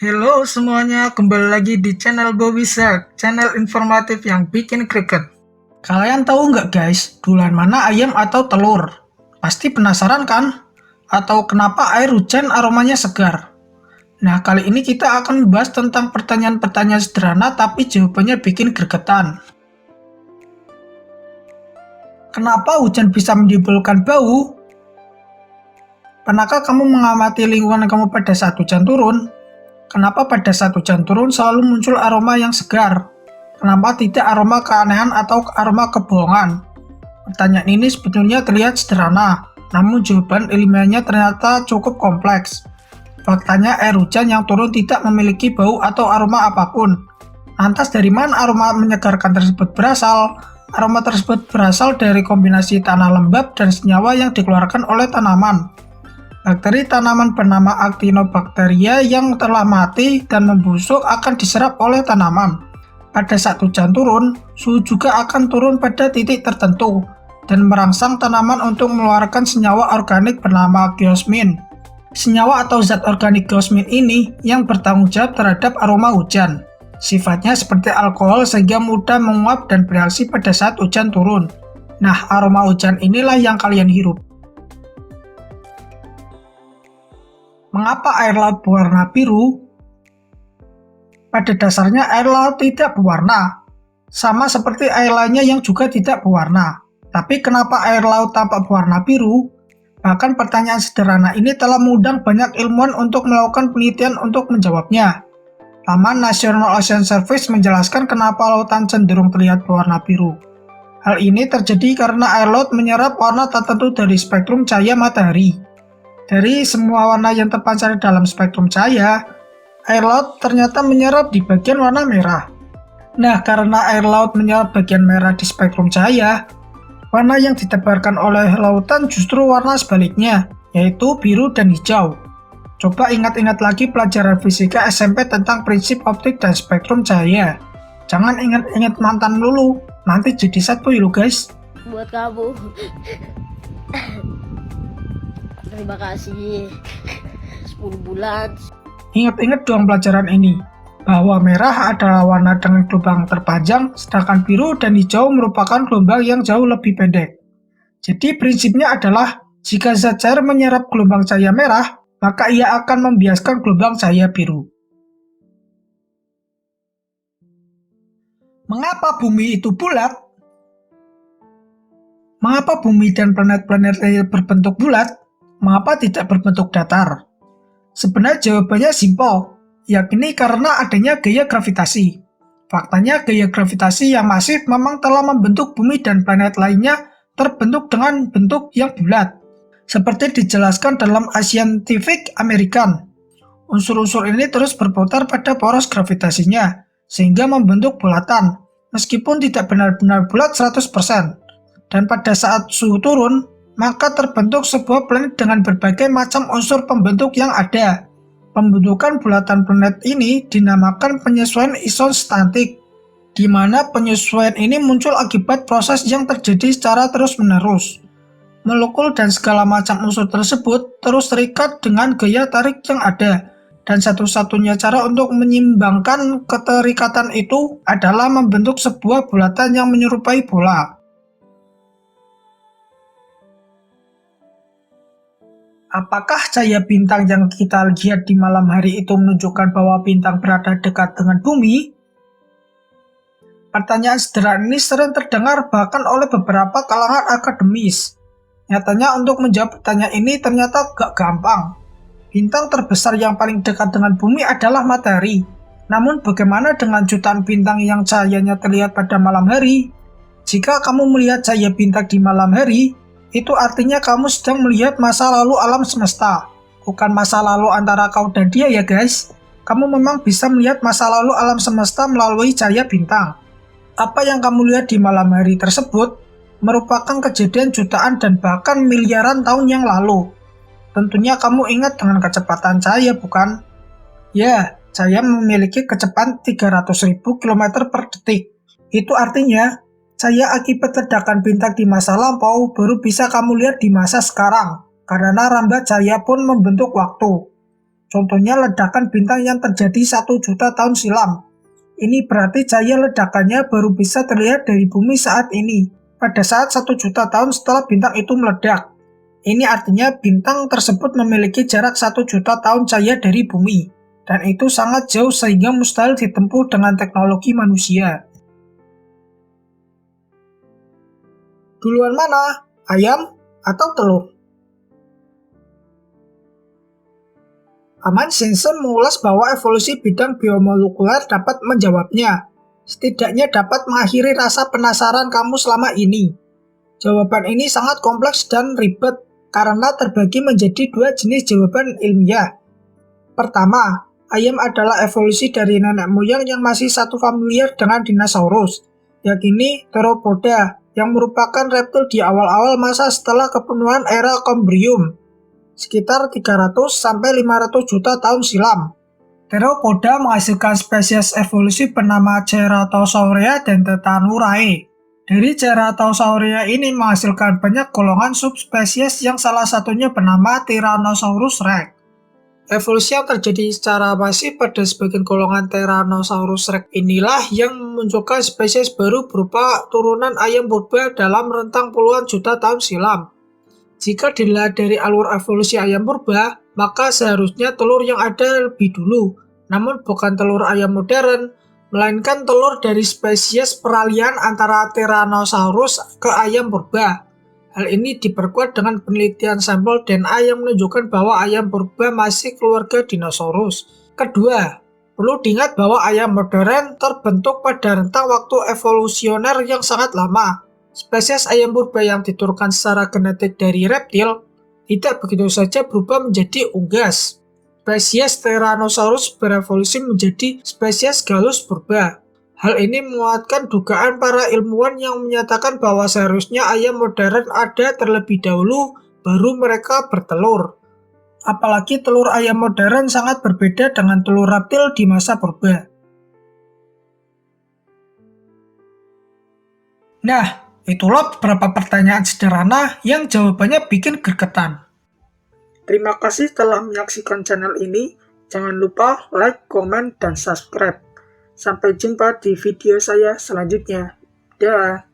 Halo semuanya, kembali lagi di channel Bobby Shark, channel informatif yang bikin greget. Kalian tahu nggak guys, duluan mana ayam atau telur? Pasti penasaran kan? Atau kenapa air hujan aromanya segar? Nah, kali ini kita akan membahas tentang pertanyaan-pertanyaan sederhana tapi jawabannya bikin gregetan. Kenapa hujan bisa menimbulkan bau? Pernahkah kamu mengamati lingkungan kamu pada saat hujan turun? Kenapa pada saat hujan turun selalu muncul aroma yang segar? Kenapa tidak aroma keanehan atau aroma kebohongan? Pertanyaan ini sebetulnya terlihat sederhana, namun jawaban ilmiahnya ternyata cukup kompleks. Faktanya air hujan yang turun tidak memiliki bau atau aroma apapun. Lantas dari mana aroma menyegarkan tersebut berasal? Aroma tersebut berasal dari kombinasi tanah lembab dan senyawa yang dikeluarkan oleh tanaman. Bakteri tanaman bernama Actinobacteria yang telah mati dan membusuk akan diserap oleh tanaman. Pada saat hujan turun, suhu juga akan turun pada titik tertentu dan merangsang tanaman untuk mengeluarkan senyawa organik bernama geosmin. Senyawa atau zat organik geosmin ini yang bertanggung jawab terhadap aroma hujan. Sifatnya seperti alkohol sehingga mudah menguap dan bereaksi pada saat hujan turun. Nah, aroma hujan inilah yang kalian hirup. Mengapa air laut berwarna biru? Pada dasarnya air laut tidak berwarna, sama seperti air lainnya yang juga tidak berwarna. Tapi kenapa air laut tampak berwarna biru? Bahkan pertanyaan sederhana ini telah mengundang banyak ilmuwan untuk melakukan penelitian untuk menjawabnya. Laman National Ocean Service menjelaskan kenapa lautan cenderung terlihat berwarna biru. Hal ini terjadi karena air laut menyerap warna tertentu dari spektrum cahaya matahari. Dari semua warna yang terpancar dalam spektrum cahaya, air laut ternyata menyerap di bagian warna merah. Nah, karena air laut menyerap bagian merah di spektrum cahaya, warna yang ditebarkan oleh lautan justru warna sebaliknya, yaitu biru dan hijau. Coba ingat-ingat lagi pelajaran fisika SMP tentang prinsip optik dan spektrum cahaya. Jangan ingat-ingat mantan dulu, nanti jadi satu ya guys. Buat kamu. Terima kasih. 10 bulan. Ingat-ingat dong pelajaran ini, bahwa merah adalah warna dengan gelombang terpanjang, sedangkan biru dan hijau merupakan gelombang yang jauh lebih pendek. Jadi prinsipnya adalah, jika zat cair menyerap gelombang cahaya merah, maka ia akan membiaskan gelombang cahaya biru. Mengapa bumi itu bulat? Mengapa bumi dan planet-planet berbentuk bulat? Mengapa tidak berbentuk datar? Sebenarnya jawabannya simpel, yakni karena adanya gaya gravitasi. Faktanya gaya gravitasi yang masif memang telah membentuk bumi dan planet lainnya terbentuk dengan bentuk yang bulat. Seperti dijelaskan dalam Scientific American. Unsur-unsur ini terus berputar pada poros gravitasinya, sehingga membentuk bulatan, meskipun tidak benar-benar bulat 100%. Dan pada saat suhu turun, maka terbentuk sebuah planet dengan berbagai macam unsur pembentuk yang ada. Pembentukan bulatan planet ini dinamakan penyesuaian isostatik, di mana penyesuaian ini muncul akibat proses yang terjadi secara terus-menerus. Molekul dan segala macam unsur tersebut terus terikat dengan gaya tarik yang ada, dan satu-satunya cara untuk menyeimbangkan keterikatan itu adalah membentuk sebuah bulatan yang menyerupai bola. Apakah cahaya bintang yang kita lihat di malam hari itu menunjukkan bahwa bintang berada dekat dengan bumi? Pertanyaan sederhana ini sering terdengar bahkan oleh beberapa kalangan akademis. Nyatanya untuk menjawab pertanyaan ini ternyata gak gampang. Bintang terbesar yang paling dekat dengan bumi adalah matahari. Namun bagaimana dengan jutaan bintang yang cahayanya terlihat pada malam hari? Jika kamu melihat cahaya bintang di malam hari, itu artinya kamu sedang melihat masa lalu alam semesta, bukan masa lalu antara kau dan dia ya guys. Kamu memang bisa melihat masa lalu alam semesta melalui cahaya bintang. Apa yang kamu lihat di malam hari tersebut merupakan kejadian jutaan dan bahkan miliaran tahun yang lalu. Tentunya kamu ingat dengan kecepatan cahaya bukan? Ya, cahaya memiliki kecepatan 300.000 km per detik. Itu artinya cahaya akibat ledakan bintang di masa lampau baru bisa kamu lihat di masa sekarang, karena rambat cahaya pun membentuk waktu. Contohnya ledakan bintang yang terjadi 1 juta tahun silam. Ini berarti cahaya ledakannya baru bisa terlihat dari bumi saat ini, pada saat 1 juta tahun setelah bintang itu meledak. Ini artinya bintang tersebut memiliki jarak 1 juta tahun cahaya dari bumi, dan itu sangat jauh sehingga mustahil ditempuh dengan teknologi manusia. Duluan mana? Ayam atau telur? Paman Simpson mengulas bahwa evolusi bidang biomolekuler dapat menjawabnya. Setidaknya dapat mengakhiri rasa penasaran kamu selama ini. Jawaban ini sangat kompleks dan ribet karena terbagi menjadi 2 jenis jawaban ilmiah. Pertama, ayam adalah evolusi dari nenek moyang yang masih satu familiar dengan dinosaurus, yakni Theropoda, yang merupakan reptil di awal-awal masa setelah kepenuhan era Cambrium, sekitar 300-500 juta tahun silam. Theropoda menghasilkan spesies evolusi bernama Ceratosauria dan Tetanurae. Dari Ceratosauria ini menghasilkan banyak golongan subspesies yang salah satunya bernama Tyrannosaurus rex. Evolusi yang terjadi secara masif pada sebagian golongan Tyrannosaurus rex inilah yang memunculkan spesies baru berupa turunan ayam purba dalam rentang puluhan juta tahun silam. Jika dilihat dari alur evolusi ayam purba, maka seharusnya telur yang ada lebih dulu, namun bukan telur ayam modern, melainkan telur dari spesies peralihan antara Tyrannosaurus ke ayam purba. Hal ini diperkuat dengan penelitian sampel DNA yang menunjukkan bahwa ayam purba masih keluarga dinosaurus. Kedua, perlu diingat bahwa ayam modern terbentuk pada rentang waktu evolusioner yang sangat lama. Spesies ayam purba yang diturunkan secara genetik dari reptil tidak begitu saja berubah menjadi unggas. Spesies Tyrannosaurus berevolusi menjadi spesies Gallus purba. Hal ini menguatkan dugaan para ilmuwan yang menyatakan bahwa seharusnya ayam modern ada terlebih dahulu, baru mereka bertelur. Apalagi telur ayam modern sangat berbeda dengan telur reptil di masa purba. Nah, itulah beberapa pertanyaan sederhana yang jawabannya bikin gregetan. Terima kasih telah menyaksikan channel ini. Jangan lupa like, komen, dan subscribe. Sampai jumpa di video saya selanjutnya. Dah.